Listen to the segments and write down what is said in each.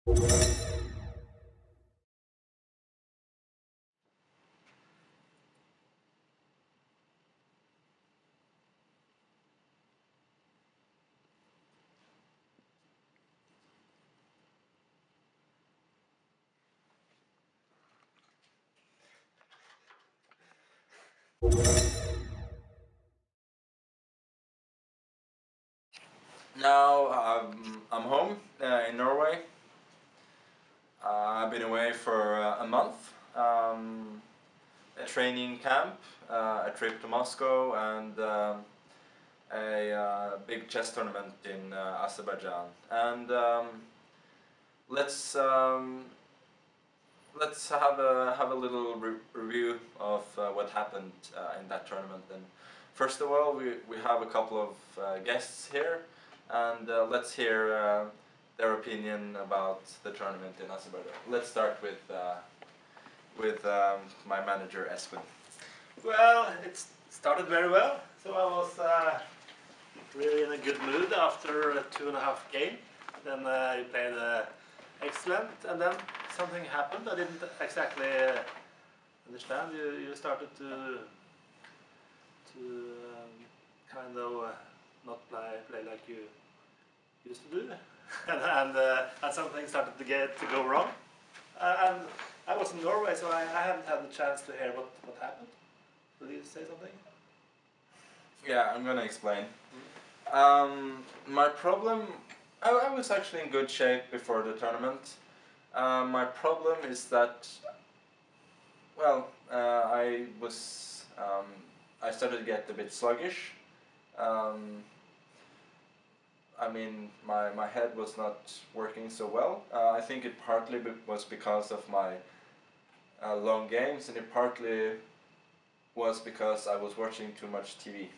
Now I'm home in Norway. I've been away for a month. A training camp, a trip to Moscow, and a big chess tournament in Azerbaijan. And let's um, let's have a little review of what happened in that tournament. And first of all, we have a couple of guests here, and let's hear their opinion about the tournament in Azerbaijan. Let's start with my manager Espen. Well, it started very well, so I was really in a good mood after 2.5 games. Then I played excellent, and then something happened. I didn't exactly understand. You started to kind of not play like you used to do, and something started to go wrong. And I was in Norway, so I haven't had the chance to hear what happened. Will you say something? Yeah, I'm gonna explain. My problem, I was actually in good shape before the tournament. My problem is that, well, I started to get a bit sluggish. Um, I mean, my head was not working so well. I think it partly was because of my long games, and it partly was because I was watching too much TV.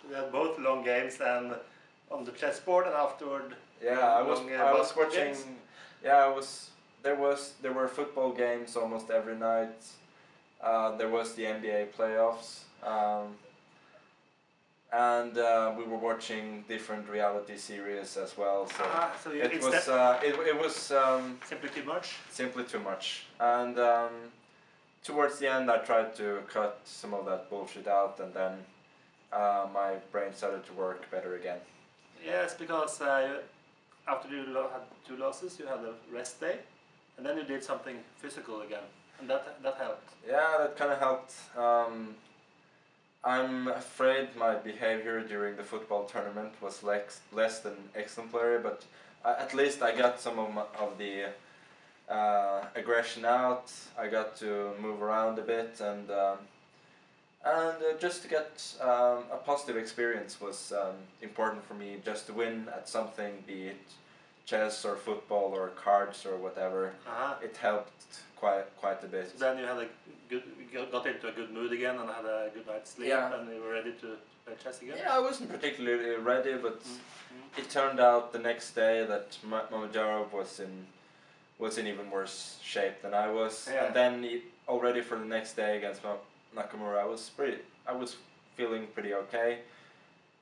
We had both long games and on the chessboard, and afterward. Yeah, I was watching. Games. Yeah, I was. There were football games almost every night. There was the NBA playoffs, and we were watching different reality series as well. So it was simply too much. Simply too much, and towards the end I tried to cut some of that bullshit out, and then my brain started to work better again. Yes, because after you had 2 losses, you had a rest day, and then you did something physical again, and that helped. Yeah, that kind of helped. I'm afraid my behavior during the football tournament was less than exemplary, but at least I got some of the aggression out. I got to move around a bit, and just to get a positive experience was important for me. Just to win at something, be it chess or football or cards or whatever, it helped quite a bit. So then you had got into a good mood again and had a good night's sleep, and you were ready to play chess again? Yeah, I wasn't particularly ready, but it turned out the next day that Mamadjarov was in even worse shape than I was. Yeah. And then already for the next day against Nakamura, I was feeling pretty okay.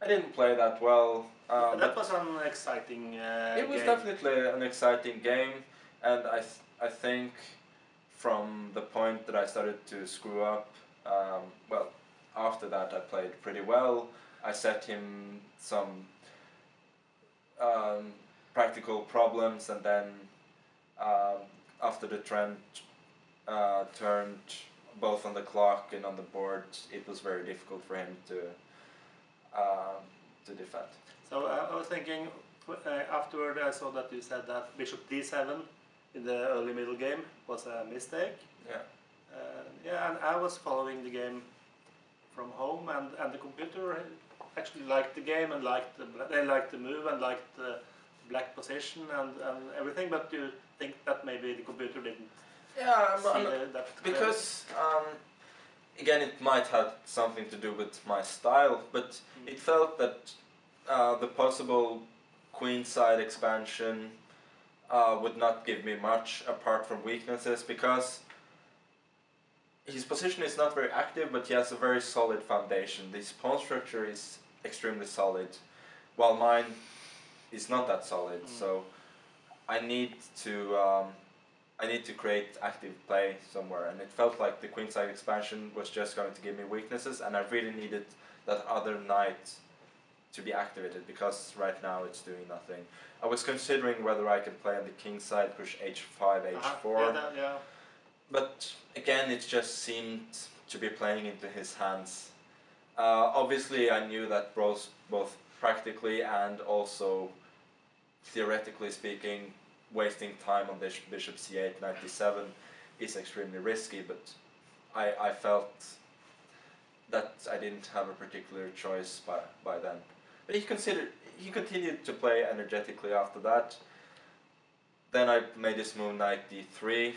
I didn't play that well. That was an exciting It was game. definitely an exciting game, and I think from the point that I started to screw up, well, after that I played pretty well. I set him some practical problems, and then after the trend turned both on the clock and on the board, it was very difficult for him to defend. So I was thinking, afterward I saw that you said that bishop d7 in the early middle game was a mistake. Yeah. Yeah, and I was following the game from home, and the computer actually liked the game and they liked the move and liked the black position and everything, but you think that maybe the computer didn't see that because again, it might have something to do with my style, but it felt that the possible queenside expansion would not give me much apart from weaknesses, because his position is not very active, but he has a very solid foundation. This pawn structure is extremely solid, while mine is not that solid. So I need to create active play somewhere, and it felt like the queenside expansion was just going to give me weaknesses, and I really needed that other knight to be activated, because right now it's doing nothing. I was considering whether I could play on the king side, push h5, h4, yeah. but again it just seemed to be playing into his hands. Obviously I knew that both practically and also theoretically speaking, wasting time on bishop c8, knight d7 is extremely risky, but I felt that I didn't have a particular choice by then. But he continued to play energetically after that. Then I made this move knight d3,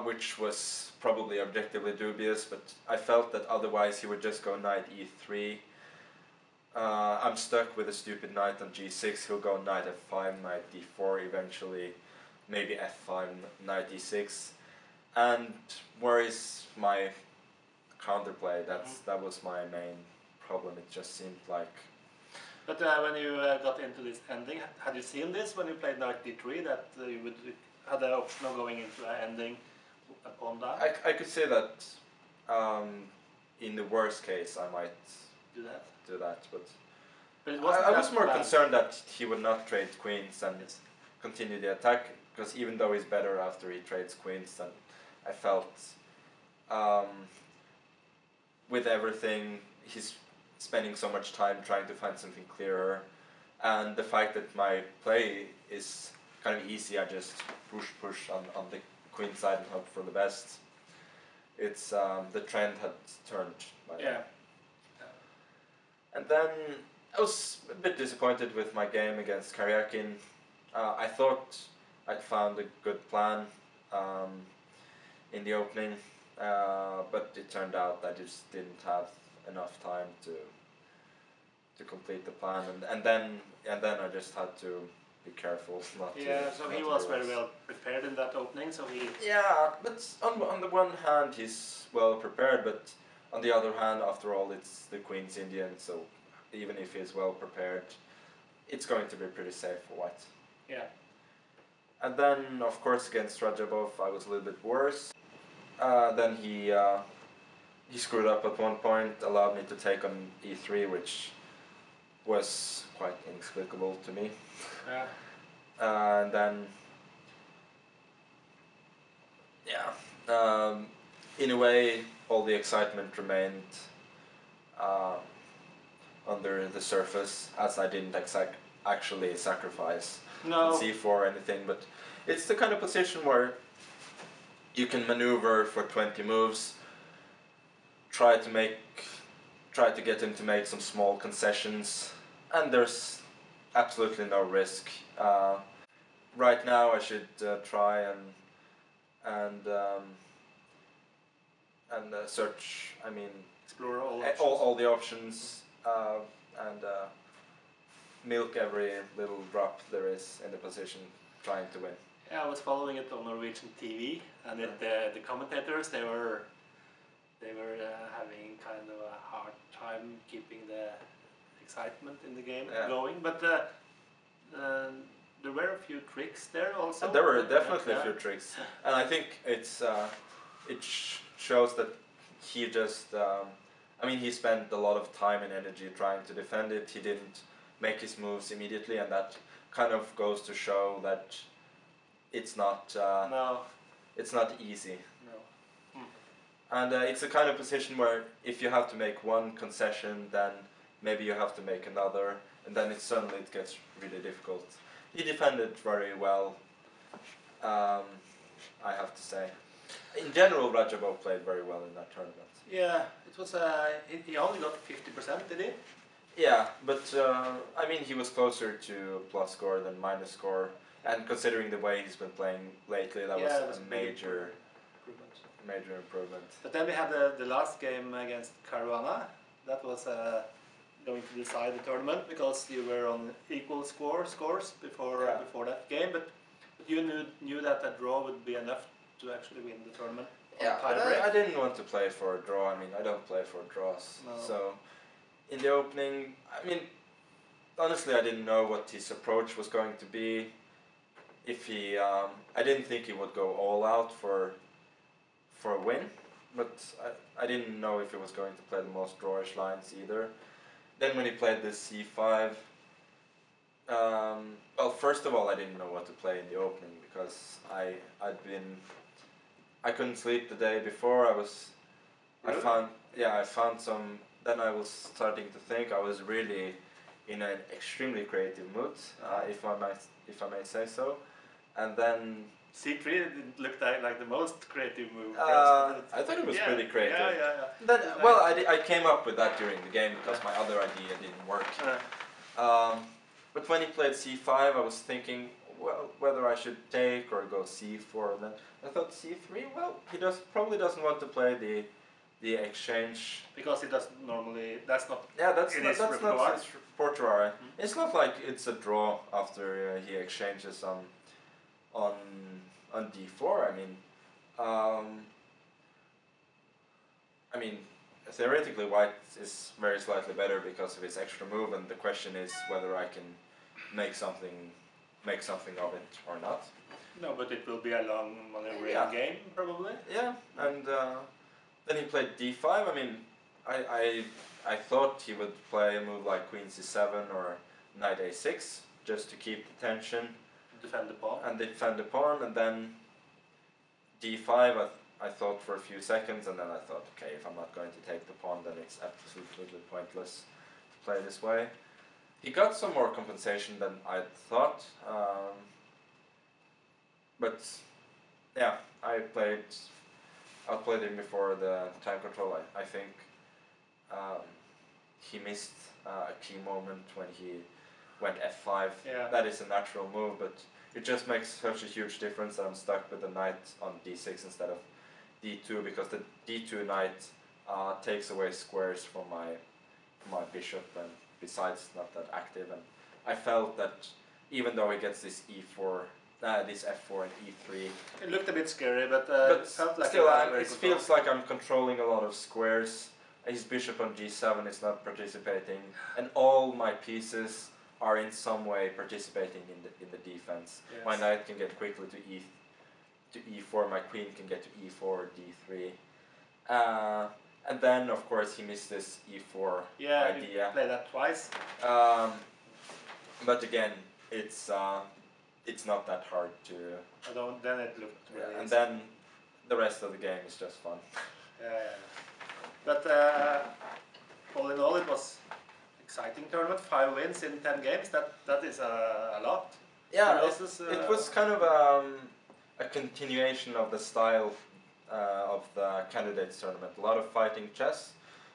which was probably objectively dubious, but I felt that otherwise he would just go knight e3. I'm stuck with a stupid knight on g6, he'll go knight f5, knight d4 eventually, maybe f5, knight e6. And where is my counterplay? That was my main problem. It just seemed like... But when you got into this ending, had you seen this when you played knight d3, that you would had the option of going into an ending upon that? I could say that in the worst case I might Do that. But it wasn't I was more bad. concerned that he would not trade queens and continue the attack, because even though he's better after he trades queens, then I felt with everything he's spending so much time trying to find something clearer, and the fact that my play is kind of easy, I just push on the queen side and hope for the best. It's the trend had turned by then. And then I was a bit disappointed with my game against Karyakin. I thought I'd found a good plan in the opening, but it turned out I just didn't have enough time to complete the plan, and then I just had to be careful not to. Yeah, so he was very well prepared in that opening, so he... Yeah, but on the one hand he's well prepared, but on the other hand, after all, it's the Queen's Indian, so even if he's well prepared, it's going to be pretty safe for white. Yeah. And then, of course, against Rajabov, I was a little bit worse. Then he screwed up at one point, allowed me to take on e3, which was quite inexplicable to me. Yeah. And then, yeah, in a way, all the excitement remained under the surface, as I didn't actually sacrifice c4 or anything, but it's the kind of position where you can maneuver for 20 moves, try to get him to make some small concessions, and there's absolutely no risk. Right now I should try and search, I mean, explore all the options, and milk every little drop there is in the position, trying to win. Yeah, I was following it on Norwegian TV, and the commentators, they were having kind of a hard time keeping the excitement in the game going, but there were a few tricks there also. There were definitely a few tricks, and I think it shows that he just, I mean, he spent a lot of time and energy trying to defend it. He didn't make his moves immediately, and that kind of goes to show that it's not it's not easy. No. And it's a kind of position where if you have to make one concession, then maybe you have to make another, and then suddenly it gets really difficult. He defended very well, I have to say. In general, Rajabov played very well in that tournament. Yeah, it was he only got 50%, did he? Yeah, but I mean, he was closer to plus score than minus score, and considering the way he's been playing lately, that was a major improvement. But then we had the last game against Caruana. That was going to decide the tournament, because you were on equal scores before that game, but you knew that a draw would be enough to actually win the tournament. Yeah, but I didn't want to play for a draw. I mean, I don't play for draws. No. So, in the opening, I mean, honestly, I didn't know what his approach was going to be. if he, I didn't think he would go all out for a win, but I didn't know if he was going to play the most drawish lines either. Then when he played this c5, well, first of all, I didn't know what to play in the opening because I couldn't sleep the day before. Really? I found some. Then I was starting to think. I was really in an extremely creative mood, if I may say so. And then C3 didn't look like the most creative move. I thought it was Yeah, pretty creative. yeah. Then, It's well, like- I came up with that during the game because my other idea didn't work. But when he played c5, I was thinking, well, whether I should take or go c4. And then I thought c3. Well, he probably doesn't want to play the exchange. Because he doesn't normally. That's not. Yeah, that's In not, his that's repertoire. not his repertoire. It's not like it's a draw after he exchanges on d4. I mean, theoretically, white is very slightly better because of his extra move, and the question is whether I can make something of it or not. No, but it will be a long maneuvering Yeah. game, probably. Yeah, and then he played d5. I mean, I thought he would play a move like queen c7 or knight a6 just to keep the tension Defend the pawn. and defend the pawn, and then d5 I thought for a few seconds, and then I thought, okay, if I'm not going to take the pawn, then it's absolutely pointless to play this way. He got some more compensation than I thought, but yeah, I outplayed him before the time control. I think he missed a key moment when he went f5. Yeah. That is a natural move, but it just makes such a huge difference that I'm stuck with the knight on d6 instead of d2, because the d2 knight takes away squares from my bishop, and besides it's not that active. And I felt that even though he gets this e4, this f4 and e3, It looked a bit scary, but but felt like still, a very it good feels pawn. like I'm controlling a lot of squares. His bishop on g7 is not participating, and all my pieces are in some way participating in the defense. Yes. My knight can get quickly to e4. My queen can get to e4, d3, and then of course he missed this e4 Yeah, idea. you play that twice. But again, it's not that hard to. Then it looked really And easy. then the rest of the game is just fun. Yeah. But all in all, it was exciting tournament. 5 wins in 10 games. That is a lot. Yeah, Losses, it was kind of a continuation of the style of the candidates tournament. A lot of fighting chess,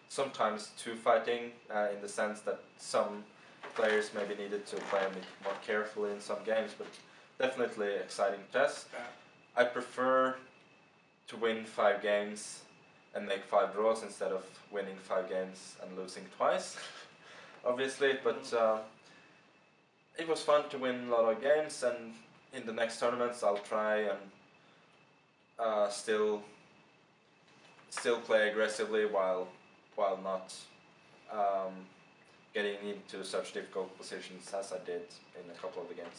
sometimes two fighting in the sense that some players maybe needed to play a bit more carefully in some games, but definitely exciting chess. Yeah. I prefer to win 5 games and make 5 draws instead of winning 5 games and losing twice, obviously, but it was fun to win a lot of games, and in the next tournaments I'll try and still play aggressively while not getting into such difficult positions as I did in a couple of the games.